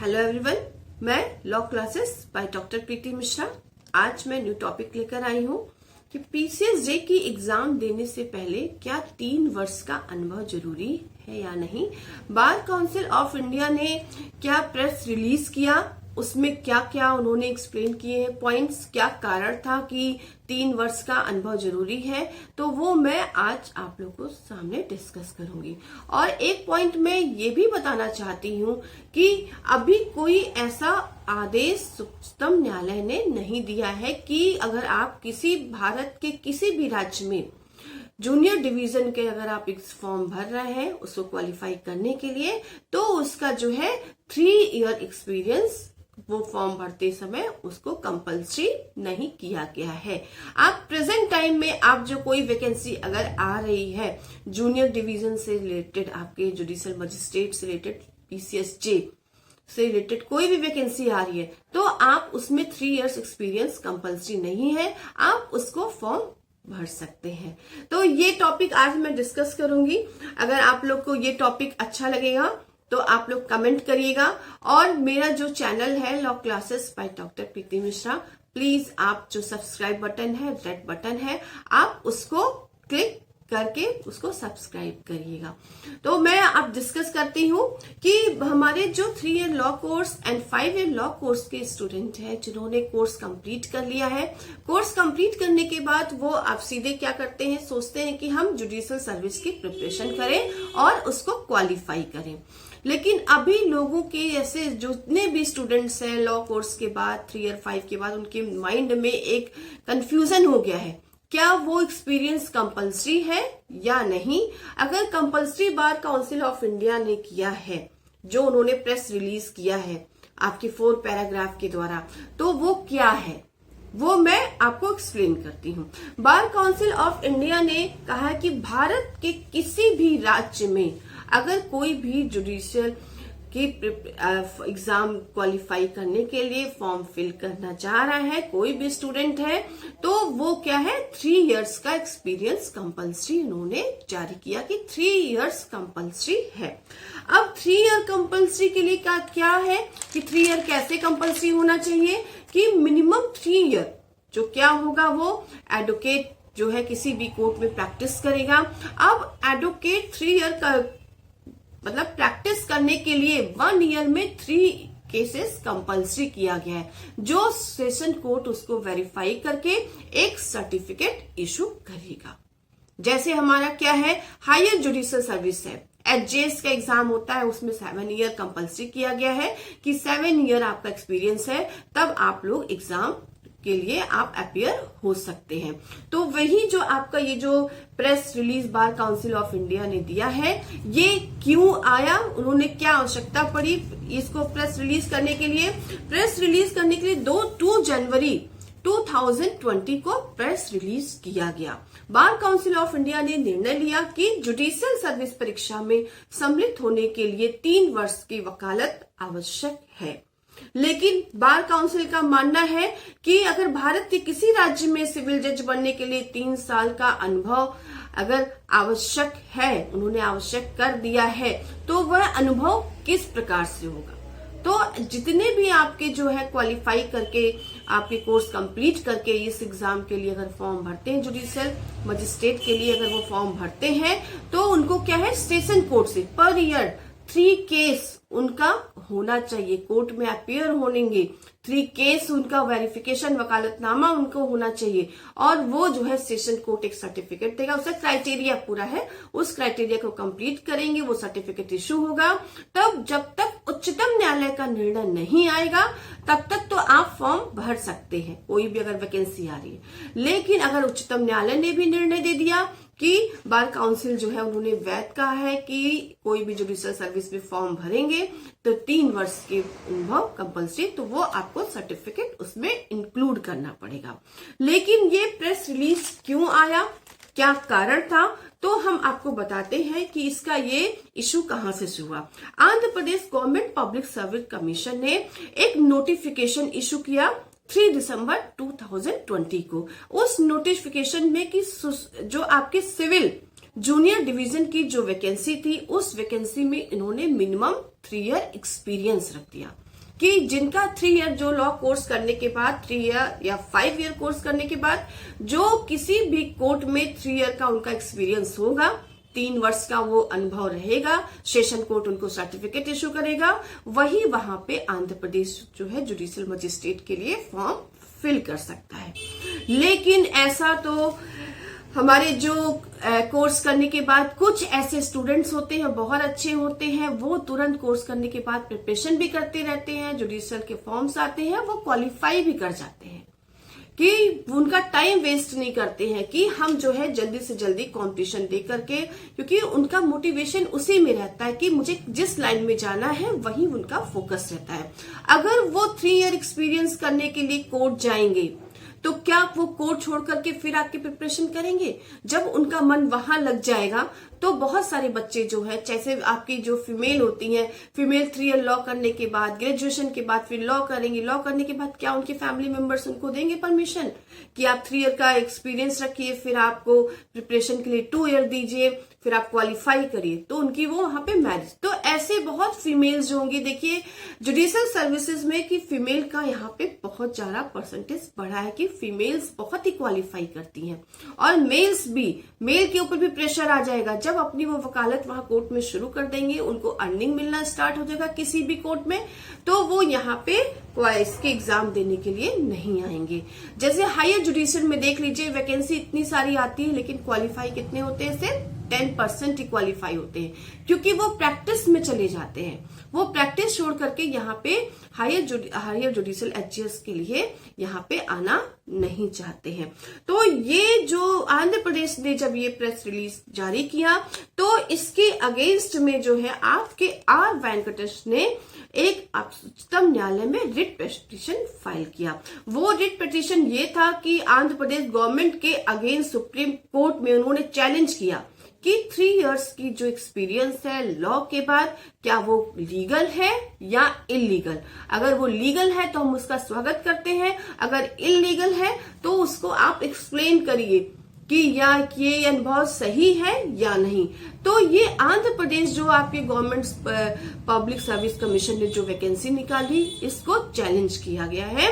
Hello everyone, मैं law classes by doctor प्रीति मिश्रा। आज मैं न्यू टॉपिक लेकर आई हूँ कि पीसीएस जे की एग्जाम देने से पहले क्या 3 वर्ष का अनुभव जरूरी है या नहीं। बार काउंसिल ऑफ इंडिया ने क्या प्रेस रिलीज किया, उसमें क्या क्या उन्होंने एक्सप्लेन किए हैं पॉइंट्स, क्या कारण था कि 3 वर्ष का अनुभव जरूरी है, तो वो मैं आज आप लोगों को सामने डिस्कस करूंगी। और एक पॉइंट मैं ये भी बताना चाहती हूँ कि अभी कोई ऐसा आदेश उच्चतम न्यायालय ने नहीं दिया है कि अगर आप किसी भारत के किसी भी राज्य में जूनियर डिवीजन के अगर आप इस फॉर्म भर रहे हैं उसको क्वालिफाई करने के लिए, तो उसका जो है 3 ईयर एक्सपीरियंस वो फॉर्म भरते समय उसको कंपल्सरी नहीं किया गया है। आप प्रेजेंट टाइम में आप जो कोई वैकेंसी अगर आ रही है जूनियर डिवीजन से रिलेटेड, आपके जुडिशियल मजिस्ट्रेट से रिलेटेड, पीसीएस जे से रिलेटेड कोई भी वैकेंसी आ रही है, तो आप उसमें 3 इयर्स एक्सपीरियंस कंपल्सरी नहीं है, आप उसको फॉर्म भर सकते हैं। तो ये टॉपिक आज मैं डिस्कस करूंगी। अगर आप लोग को ये टॉपिक अच्छा लगेगा तो आप लोग कमेंट करिएगा, और मेरा जो चैनल है law classes by doctor Preeti Mishra, please आप जो सब्सक्राइब बटन है, रेड बटन है, आप उसको क्लिक करके उसको सब्सक्राइब करिएगा। तो मैं अब डिस्कस करती हूँ कि हमारे जो 3 year law course and 5 year law course के स्टूडेंट हैं जिन्होंने कोर्स कंप्लीट कर लिया है, कोर्स कंप्लीट करने के बाद वो अब सीधे क्या करते हैं, सोचते हैं कि हम जुडिशियल सर्विस की प्रिपरेशन करें और उसको क्वालिफाई करें। लेकिन अभी लोगों के ऐसे जितने भी स्टूडेंट्स हैं लॉ कोर्स के बाद 3 ईयर 5 के बाद, उनके माइंड में एक कंफ्यूजन हो गया है, क्या वो एक्सपीरियंस कंपल्सरी है या नहीं। अगर compulsory bar council of India ने किया है, जो उन्होंने प्रेस रिलीज किया है आपके 4 पैराग्राफ के द्वारा, तो वो क्या है वो मैं आपको एक्सप्लेन करती हूँ। बार काउंसिल ऑफ इंडिया ने कहा कि भारत के किसी भी राज्य में अगर कोई भी जुडिशियल की एग्जाम क्वालिफाई करने के लिए फॉर्म फिल करना चाह रहा है, कोई भी स्टूडेंट है, तो वो क्या है 3 इयर्स का एक्सपीरियंस कंपल्सरी उन्होंने जारी किया कि 3 इयर्स कंपल्सरी है। अब 3 ईयर कंपल्सरी के लिए क्या है कि 3 ईयर कैसे कंपल्सरी होना चाहिए कि मिनिमम 3 ईयर जो क्या होगा वो एडवोकेट जो है किसी भी कोर्ट में प्रैक्टिस करेगा। अब एडवोकेट 3 ईयर का मतलब प्रैक्टिस करने के लिए 1 ईयर में 3 केसेस कंपल्सरी किया गया है, जो सेशन कोर्ट उसको वेरीफाई करके एक सर्टिफिकेट इशू करेगा। जैसे हमारा क्या है हायर जुडिशियल सर्विस है, एचजेएस का एग्जाम होता है, उसमें 7 ईयर कंपल्सरी किया गया है कि 7 ईयर आपका एक्सपीरियंस है, तब आप लोग एग्जाम के लिए आप अपियर हो सकते हैं। तो वही जो आपका ये जो press release bar council of India ने दिया है, ये क्यों आया, उन्होंने क्या आवश्यकता पड़ी इसको प्रेस रिलीज करने के लिए। प्रेस रिलीज करने के लिए 2 जनवरी 2020 को प्रेस रिलीज किया गया। बार काउंसिल ऑफ इंडिया ने निर्णय लिया कि जुडिशियल सर्विस परीक्षा में सम्मिलित होने के लिए 3 वर्ष की वकालत आवश्यक है। लेकिन बार काउंसिल का मानना है कि अगर भारत के किसी राज्य में सिविल जज बनने के लिए 3 साल का अनुभव अगर आवश्यक है, उन्होंने आवश्यक कर दिया है, तो वह अनुभव किस प्रकार से होगा। तो जितने भी आपके जो है क्वालिफाई करके आपके कोर्स कंप्लीट करके इस एग्जाम के लिए अगर फॉर्म भरते हैं, जुडिशियल मजिस्ट्रेट के लिए अगर वो फॉर्म भरते हैं, तो उनको क्या है सेशन कोर्ट से पर ईयर 3 केस उनका होना चाहिए, कोर्ट में अपीयर होनेंगे 3 केस उनका वेरिफिकेशन वकालतनामा उनको होना चाहिए, और वो जो है सेशन कोर्ट एक सर्टिफिकेट देगा, उसका क्राइटेरिया पूरा है, उस क्राइटेरिया को कंप्लीट करेंगे, वो सर्टिफिकेट इशू होगा। तब जब तक उच्चतम न्यायालय का निर्णय नहीं आएगा तब तक तो आप फॉर्म भर सकते हैं, कोई भी अगर वैकेंसी आ रही है। लेकिन अगर उच्चतम न्यायालय ने भी निर्णय दे दिया कि बार काउंसिल जो है उन्होंने वैध कहा है कि कोई भी जुडिशियल सर्विस में फॉर्म भरेंगे तो 3 वर्ष के अनुभव कंपल्सरी, तो वो आपको सर्टिफिकेट उसमें इंक्लूड करना पड़ेगा। लेकिन ये प्रेस रिलीज क्यों आया, क्या कारण था, तो हम आपको बताते हैं कि इसका ये इशू कहां से शुरू हुआ। Andhra Pradesh government public service commission ने एक नोटिफिकेशन इशू किया 3 दिसंबर 2020 को। उस नोटिफिकेशन में कि जो आपके सिविल जूनियर डिवीजन की जो वैकेंसी थी, उस वैकेंसी में इन्होंने मिनिमम 3 ईयर एक्सपीरियंस रख दिया। कि जिनका 3 ईयर जो लॉ कोर्स करने के बाद 3 ईयर या 5 ईयर कोर्स करने के बाद जो किसी भी कोर्ट में 3 ईयर का उनका एक्सपीरियंस होगा, 3 वर्ष का वो अनुभव रहेगा, सेशन कोर्ट उनको सर्टिफिकेट इशू करेगा, वही वहां पे आंध्र प्रदेश जो है जुडिशियल मजिस्ट्रेट के लिए फॉर्म फिल कर सकता है। लेकिन ऐसा तो हमारे जो कोर्स करने के बाद कुछ ऐसे स्टूडेंट्स होते हैं, बहुत अच्छे होते हैं, वो तुरंत कोर्स करने के बाद प्रिपरेशन भी करते रहते हैं, जुडिशियल के फॉर्म्स आते हैं, वो क्वालिफाई भी कर जाते हैं, कि उनका टाइम वेस्ट नहीं करते हैं कि हम जो है जल्दी से जल्दी कंपटीशन दे करके, क्योंकि उनका मोटिवेशन उसी में रहता है कि मुझे जिस लाइन में जाना है वही उनका फोकस रहता है। अगर वो 3 ईयर एक्सपीरियंस करने के लिए कोर्ट जाएंगे तो क्या वो कोर्ट छोड़ करके फिर आपकी प्रिपरेशन करेंगे? जब उनका मन वहां लग जाएगा तो बहुत सारे बच्चे जो है, जैसे आपकी जो फीमेल होती हैं, फीमेल 3 ईयर लॉ करने के बाद, ग्रेजुएशन के बाद फिर लॉ करेंगी, लॉ करने के बाद क्या उनके फैमिली मेंबर्स उनको देंगे परमिशन कि आप 3 ईयर का एक्सपीरियंस रखिए, फिर आपको प्रिपरेशन के लिए 2 ईयर दीजिए, फिर आप क्वालिफाई करिए, तो उनकी वो वहां पे मैरिज। तो ऐसे बहुत फीमेल्स जो होंगी, देखिए जुडिशियल सर्विसेज में कि फीमेल का यहाँ पे बहुत ज्यादा परसेंटेज बढ़ा है कि फीमेल्स बहुत ही क्वालिफाई करती हैं, और मेल्स भी, मेल के ऊपर भी प्रेशर आ जाएगा। जब अपनी वो वकालत वहां कोर्ट में शुरू कर देंगे, उनको अर्निंग मिलना स्टार्ट हो जाएगा किसी भी कोर्ट में, तो वो यहाँ पे इसके एग्जाम देने के लिए नहीं आएंगे। जैसे हायर जुडिशियल में देख लीजिए, वैकेंसी इतनी सारी आती है लेकिन क्वालिफाई कितने होते हैं? सिर्फ 10% ही क्वालिफाई होते हैं, क्योंकि वो प्रैक्टिस में चले जाते हैं, वो प्रैक्टिस छोड़ करके यहाँ पे हायर जुडिशियल एचजीएस के लिए यहाँ पे आना नहीं चाहते हैं। तो ये जो आंध्र प्रदेश ने जब ये प्रेस रिलीज जारी किया तो इसके अगेंस्ट में जो है आपके आर वेंकटेश ने एक उच्चतम न्यायालय में रिट पिटीशन फाइल किया। वो रिट पिटीशन ये था कि आंध्र प्रदेश गवर्नमेंट के अगेंस्ट सुप्रीम कोर्ट में उन्होंने चैलेंज किया कि 3 इयर्स की जो एक्सपीरियंस है लॉ के बाद, क्या वो लीगल है या इलीगल। अगर वो लीगल है तो हम उसका स्वागत करते हैं, अगर इलीगल है तो उसको आप एक्सप्लेन करिए कि या ये अनुभव सही है या नहीं। तो ये आंध्र प्रदेश जो आपके गवर्नमेंट पब्लिक सर्विस कमीशन ने जो वैकेंसी निकाली, इसको चैलेंज किया गया है,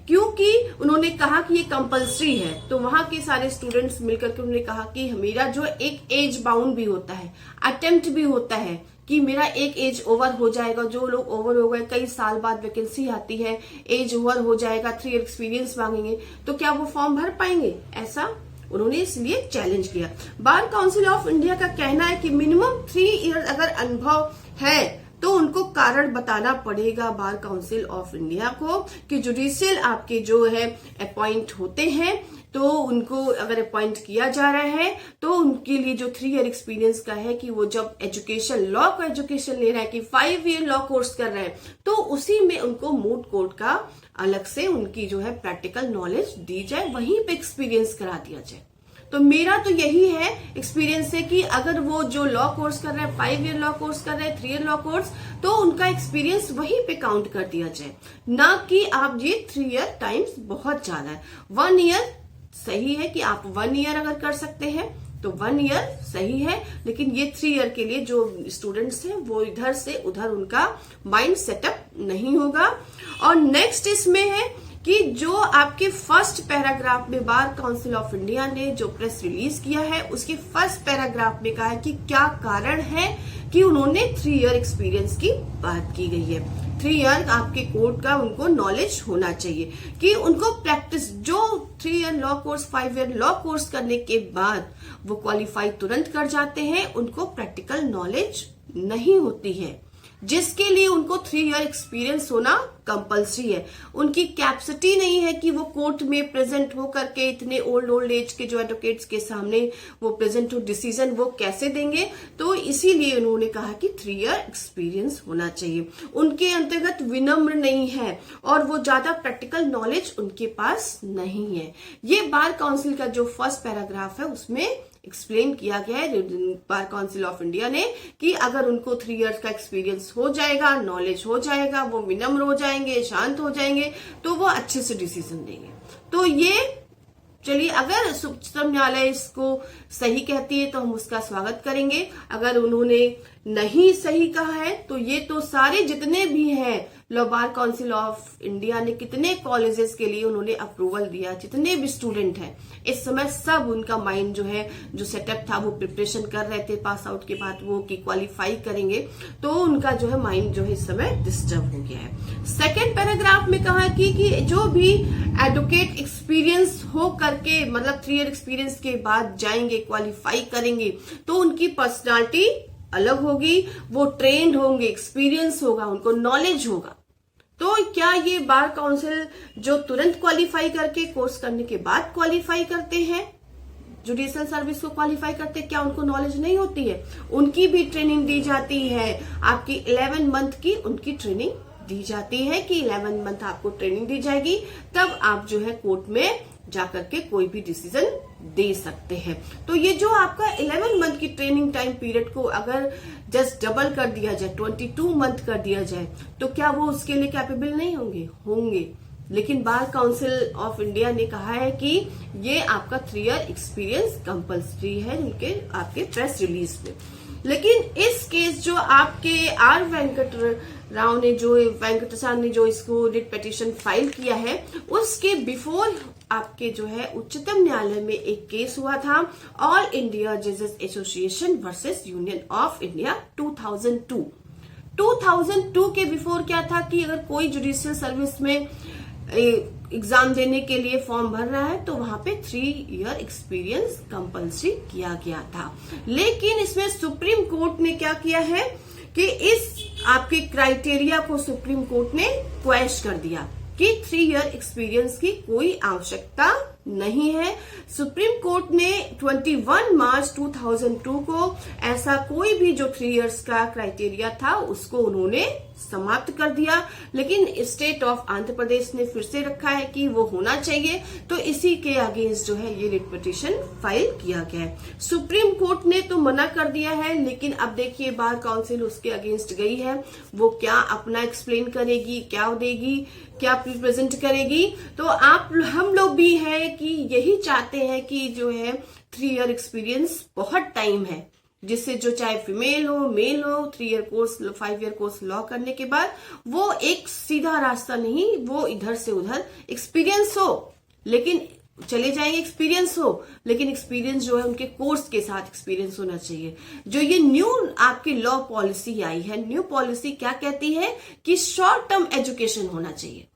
क्योंकि उन्होंने कहा कि ये कंपल्सरी है। तो वहां के सारे स्टूडेंट्स मिलकर के उन्होंने कहा कि मेरा जो एक एज बाउंड भी होता है, अटेम्प्ट भी होता है कि मेरा एक एज ओवर हो जाएगा, जो लोग ओवर हो गए, कई साल बाद वैकेंसी आती है, एज ओवर हो जाएगा, 3 ईयर एक्सपीरियंस मांगेंगे, तो क्या वो फॉर्म भर पाएंगे? ऐसा उन्होंने इसलिए चैलेंज किया। बार काउंसिल ऑफ इंडिया का कहना है कि मिनिमम 3 ईयर अगर अनुभव है तो उनको कारण बताना पड़ेगा बार काउंसिल ऑफ इंडिया को कि जुडिशियल आपके जो है अपॉइंट होते हैं, तो उनको अगर अपॉइंट किया जा रहा है तो उनके लिए जो 3 ईयर एक्सपीरियंस का है कि वो जब एजुकेशन लॉ का एजुकेशन ले रहा है कि 5 ईयर लॉ कोर्स कर रहे हैं, तो उसी में उनको मूट कोर्ट का अलग से उनकी जो है प्रैक्टिकल नॉलेज दी जाए, वहीं पे एक्सपीरियंस करा दिया जाए। तो मेरा तो यही है एक्सपीरियंस है कि अगर वो जो लॉ कोर्स कर रहे हैं, 5 ईयर लॉ कोर्स कर रहे हैं, 3 ईयर लॉ कोर्स, तो उनका एक्सपीरियंस वहीं पे काउंट कर दिया जाए, ना कि आप ये 3 ईयर टाइम्स बहुत ज्यादा है। 1 ईयर सही है कि आप 1 ईयर अगर कर सकते हैं तो 1 ईयर सही है, लेकिन ये 3 ईयर के लिए जो स्टूडेंट्स हैं वो इधर से उधर उनका माइंड सेटअप नहीं होगा। और नेक्स्ट इसमें है कि जो आपके फर्स्ट पैराग्राफ में बार काउंसिल ऑफ इंडिया ने जो प्रेस रिलीज किया है, उसके फर्स्ट पैराग्राफ में कहा है कि क्या कारण है कि उन्होंने 3 ईयर एक्सपीरियंस की बात की गई है। 3 ईयर आपके कोर्ट का उनको नॉलेज होना चाहिए कि उनको प्रैक्टिस, जो 3 year law course, 5 year law course करने के बाद वो क्वालिफाई तुरंत कर जाते हैं, उनको प्रैक्टिकल नॉलेज नहीं होती है, जिसके लिए उनको 3 ईयर एक्सपीरियंस होना कंपल्सरी है। उनकी कैपेसिटी नहीं है कि वो कोर्ट में प्रेजेंट होकर के इतने ओल्ड एज के जो एडवोकेट्स के सामने वो प्रेजेंट हो, डिसीजन वो कैसे देंगे। तो इसीलिए उन्होंने कहा कि 3 ईयर एक्सपीरियंस होना चाहिए। उनके अंतर्गत विनम्र नहीं है और वो ज्यादा प्रैक्टिकल नॉलेज उनके पास नहीं है। ये बार काउंसिल का जो फर्स्ट पैराग्राफ है उसमें एक्सप्लेन किया गया है बार काउंसिल ऑफ इंडिया ने कि अगर उनको 3 इयर्स का एक्सपीरियंस हो जाएगा, नॉलेज हो जाएगा, वो विनम्र हो जाएंगे, शांत हो जाएंगे, तो वो अच्छे से डिसीजन देंगे। तो ये चलिए, अगर उच्चतम न्यायालय इसको सही कहती है तो हम उसका स्वागत करेंगे। अगर उन्होंने नहीं सही कहा है। तो ये तो सारे जितने भी हैं law bar council of India ने कितने कॉलेजेस के लिए उन्होंने अप्रूवल दिया, जितने भी स्टूडेंट हैं इस समय सब उनका माइंड जो है, जो सेटअप था वो प्रिपरेशन कर रहे थे पास आउट के बाद वो कि क्वालिफाई करेंगे, तो उनका जो है माइंड जो है इस समय डिस्टर्ब हो गया है। सेकेंड पैराग्राफ में कहा कि जो भी एडवोकेट एक्सपीरियंस हो करके मतलब 3 ईयर एक्सपीरियंस के बाद जाएंगे क्वालिफाई करेंगे तो उनकी पर्सनालिटी अलग होगी, वो ट्रेंड होंगे, एक्सपीरियंस होगा, उनको नॉलेज होगा। तो क्या ये बार काउंसिल जो तुरंत क्वालिफाई करके कोर्स करने के बाद क्वालिफाई करते हैं, जुडिशियल सर्विस को क्वालिफाई करते, क्या उनको नॉलेज नहीं होती है? उनकी भी ट्रेनिंग दी जाती है। आपकी 11 मंथ की उनकी ट्रेनिंग दी जाती है कि 11 मंथ आपको ट्रेनिंग दी जाएगी, तब आप जो है कोर्ट में जाकर के कोई भी डिसीजन दे सकते हैं। तो ये जो आपका 11 मंथ की ट्रेनिंग टाइम पीरियड को अगर जस्ट डबल कर दिया जाए, 22 मंथ कर दिया जाए, तो क्या वो उसके लिए कैपेबल नहीं होंगे। लेकिन बार काउंसिल ऑफ इंडिया ने कहा है कि ये आपका 3 ईयर एक्सपीरियंस कंपल्सरी है उनके आपके प्रेस रिलीज में। लेकिन इस केस जो आपके आर वेंकट राव ने जो इसको रिट पिटीशन फाइल किया है, उसके बिफोर आपके जो है उच्चतम न्यायालय में एक केस हुआ था, ऑल इंडिया जजेस association versus union of India 2002 के बिफोर क्या था कि अगर कोई जुडिशियल सर्विस में एग्जाम देने के लिए फॉर्म भर रहा है तो वहां पे 3 ईयर एक्सपीरियंस कंपल्सरी किया गया था। लेकिन इसमें सुप्रीम कोर्ट ने क्या किया है कि इस आपके क्राइटेरिया को सुप्रीम कोर्ट ने क्वेश्चन कर दिया कि 3 ईयर एक्सपीरियंस की कोई आवश्यकता नहीं है। सुप्रीम कोर्ट ने 21 मार्च 2002 को ऐसा कोई भी जो 3 इयर्स का क्राइटेरिया था उसको उन्होंने समाप्त कर दिया। लेकिन स्टेट ऑफ आंध्र प्रदेश ने फिर से रखा है कि वो होना चाहिए, तो इसी के अगेंस्ट जो है ये रिट पिटीशन फाइल किया गया है। सुप्रीम कोर्ट ने तो मना कर दिया है, लेकिन अब देखिए बार काउंसिल उसके अगेंस्ट गई है। वो क्या अपना एक्सप्लेन करेगी, क्या देगी, क्या प्रेजेंट करेगी। तो हम लोग भी है कि यही चाहते हैं कि जो है 3 ईयर एक्सपीरियंस बहुत टाइम है, जिससे जो चाहे फीमेल हो मेल हो 3 year course 5 year course law करने के बाद वो एक सीधा रास्ता नहीं, वो इधर से उधर एक्सपीरियंस हो, लेकिन चले जाएंगे एक्सपीरियंस हो, लेकिन एक्सपीरियंस जो है उनके कोर्स के साथ एक्सपीरियंस होना चाहिए। जो ये न्यू आपकी लॉ पॉलिसी आई है, न्यू पॉलिसी क्या कहती है कि शॉर्ट टर्म एजुकेशन होना चाहिए।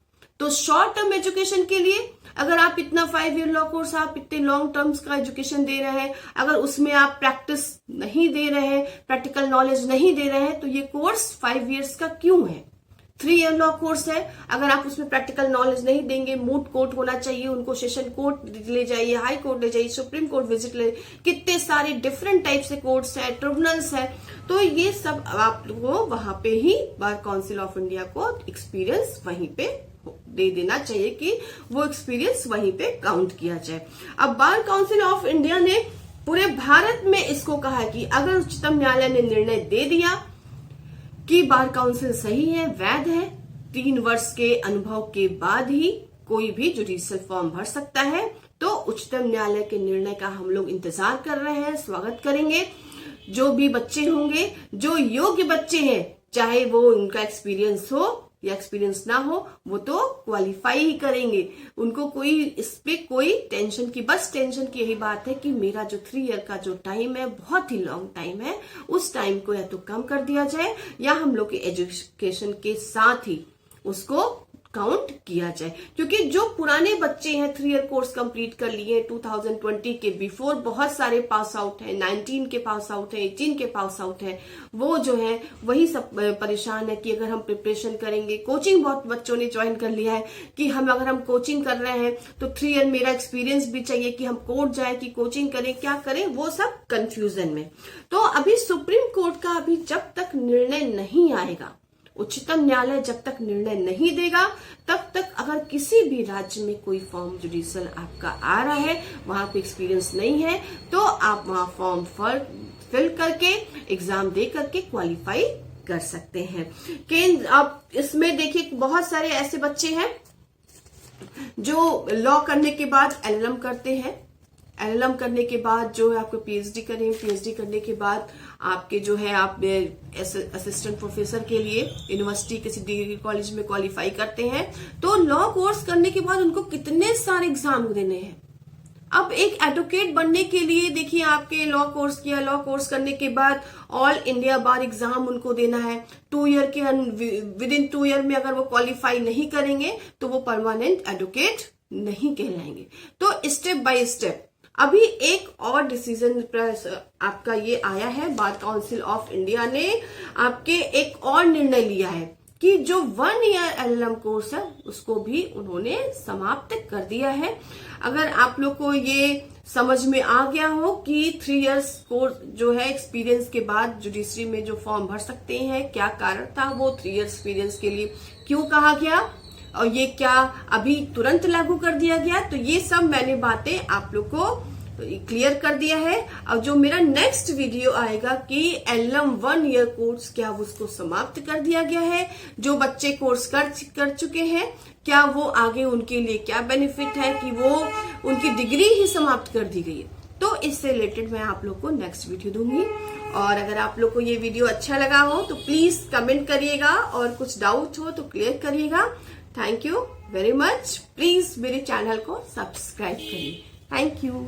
तो शॉर्ट टर्म एजुकेशन के लिए अगर आप इतना 5 ईयर लॉ कोर्स आप इतने लॉन्ग टर्म्स का एजुकेशन दे रहे हैं, अगर उसमें आप प्रैक्टिस नहीं दे रहे हैं, प्रैक्टिकल नॉलेज नहीं दे रहे हैं, तो ये कोर्स 5 इयर्स का क्यों है? 3 ईयर लॉ कोर्स है, अगर आप उसमें प्रैक्टिकल नॉलेज नहीं देंगे, मूट कोर्ट होना चाहिए, उनको सेशन कोर्ट ले जाइए, हाई कोर्ट ले जाइए, सुप्रीम कोर्ट विजिट ले, कितने सारे डिफरेंट टाइप से कोर्ट्स है, ट्रिब्यूनल्स है, तो ये सब आपको वहां पे ही बार काउंसिल ऑफ इंडिया को एक्सपीरियंस वहीं पे दे देना चाहिए कि वो एक्सपीरियंस वहीं पे काउंट किया जाए। अब बार काउंसिल ऑफ इंडिया ने पूरे भारत में इसको कहा है कि अगर उच्चतम न्यायालय ने निर्णय दे दिया कि बार काउंसिल सही है, वैध है, 3 वर्ष के अनुभव के बाद ही कोई भी जुडिशियल फॉर्म भर सकता है, तो उच्चतम न्यायालय के निर्णय का हम लोग इंतजार कर रहे हैं, स्वागत करेंगे। जो भी बच्चे होंगे, जो योग्य बच्चे हैं, चाहे वो उनका एक्सपीरियंस हो या एक्सपीरियंस ना हो, वो तो क्वालिफाई ही करेंगे। उनको कोई इस पे कोई टेंशन की, बस टेंशन की यही बात है कि मेरा जो 3 ईयर का जो टाइम है बहुत ही लॉन्ग टाइम है, उस टाइम को या तो कम कर दिया जाए या हम लोग के एजुकेशन के साथ ही उसको काउंट किया जाए। क्योंकि जो पुराने बच्चे हैं 3 ईयर कोर्स कंप्लीट कर लिए 2020 के बिफोर, बहुत सारे पास आउट हैं, 19 के पास आउट हैं, 18 के पास आउट हैं, वो जो है वही सब परेशान है कि अगर हम प्रिपरेशन करेंगे, कोचिंग बहुत बच्चों ने ज्वाइन कर लिया है कि अगर हम कोचिंग कर रहे हैं तो 3 ईयर मेरा एक्सपीरियंस भी चाहिए कि हम कोर्ट जाए कि कोचिंग करें, क्या करें, वो सब कंफ्यूजन में। तो अभी सुप्रीम कोर्ट का अभी जब तक निर्णय नहीं आएगा, उच्चतम न्यायालय जब तक निर्णय नहीं देगा, तब तक अगर किसी भी राज्य में कोई फॉर्म जुडिशियल आपका आ रहा है, वहां पे एक्सपीरियंस नहीं है, तो आप वहां फॉर्म फिल करके एग्जाम दे करके क्वालिफाई कर सकते हैं। केंद्र अब इसमें देखिए बहुत सारे ऐसे बच्चे हैं जो लॉ करने के बाद एलएलएम करते हैं, एलएलएम करने के बाद जो है आपको पीएचडी करें, पीएचडी करने के बाद आपके जो है आप असिस्टेंट प्रोफेसर के लिए यूनिवर्सिटी किसी डिग्री कॉलेज में क्वालिफाई करते हैं, तो लॉ कोर्स करने के बाद उनको कितने सारे एग्जाम देने हैं। अब एक एडवोकेट बनने के लिए देखिए, आपके लॉ कोर्स किया, लॉ कोर्स करने के बाद ऑल इंडिया बार एग्जाम उनको देना है। 2 ईयर के विद इन 2 ईयर में अगर वो क्वालिफाई नहीं करेंगे तो वो परमानेंट एडवोकेट नहीं कहलाएंगे। तो स्टेप बाय स्टेप अभी एक और डिसीजन आपका ये आया है, बार काउंसिल ऑफ इंडिया ने आपके एक और निर्णय लिया है कि जो 1 ईयर एलएलएम कोर्स है उसको भी उन्होंने समाप्त कर दिया है। अगर आप लोग को ये समझ में आ गया हो कि 3 इयर्स कोर्स जो है एक्सपीरियंस के बाद जुडिशरी में जो फॉर्म भर सकते हैं, क्या कारण था वो 3 इयर्स एक्सपीरियंस के लिए क्यों कहा गया और ये क्या अभी तुरंत लागू कर दिया गया, तो ये सब मैंने बातें आप लोग को क्लियर कर दिया है। अब जो मेरा नेक्स्ट वीडियो आएगा कि एलएलएम 1 ईयर कोर्स क्या उसको समाप्त कर दिया गया है, जो बच्चे कोर्स कर चुके हैं क्या वो आगे उनके लिए क्या बेनिफिट है कि वो उनकी डिग्री ही समाप्त कर दी गई है, तो इससे रिलेटेड मैं आप लोग को नेक्स्ट वीडियो दूंगी। और अगर आप लोग को ये वीडियो अच्छा लगा हो तो प्लीज कमेंट करिएगा और कुछ डाउट हो तो क्लियर करिएगा। Thank you very much. Please मेरे चैनल को सब्सक्राइब करिए। Thank you.